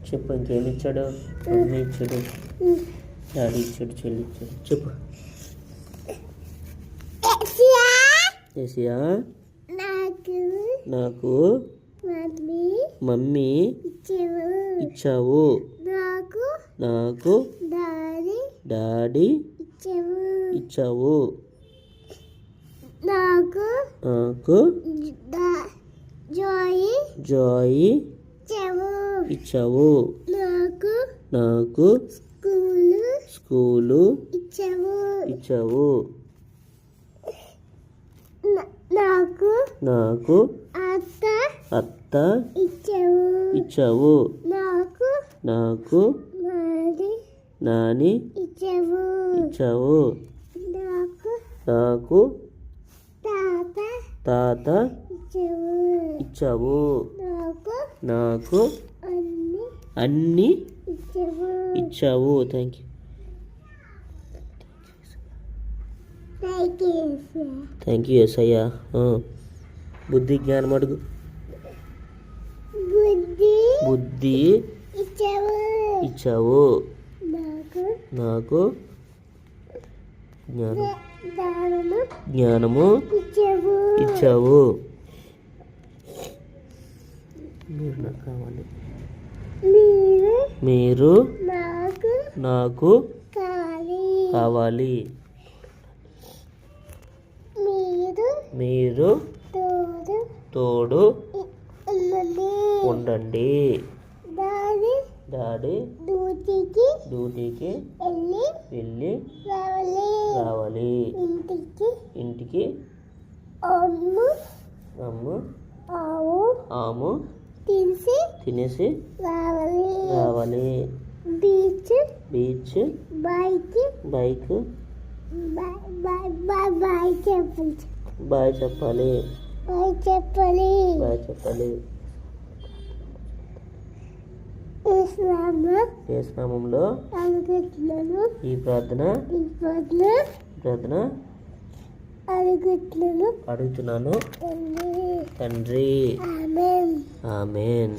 చెప్పు ఇంకేమి ఇచ్చాడు? మమ్మీ ఇచ్చాడు, డాడీ ఇచ్చాడు, చెల్లి ఇచ్చాడు. చెప్పు. ఏసియా నాకు మమ్మీ ఇచ్చావు, నాకు డాడీ ఇచ్చావు, నాకు జాయి ఇచ్చావు, నాకు స్కూలు ఇచ్చావు, నాకు అత్త ఇచ్చావు, నాకు నాని ఇచ్చావు, నాకు తాత ఇచ్చావు, నాకు అన్నీ ఇచ్చావు. థ్యాంక్ యూ, థ్యాంక్ యూ యేసయ్యా. బుద్ధి జ్ఞానం అడుగు. బుద్ధి ఇచ్చావు, నాకు జ్ఞానము ఇచ్చావు. మీరు నాకు కావాలి, మీరు నాకు కావాలి, మీరు తోడు ఉండండి. డాడీ డ్యూటీకి వెళ్ళి రావాలి, ఇంటికి అమ్ము ఆము తినేసి రావాలి, బీచ్ బైక్ బాయ్ చెప్పాలి. యేసు నామములో ఈ ప్రార్థన అడుగుతున్నాను తండ్రి. ఆమేన్.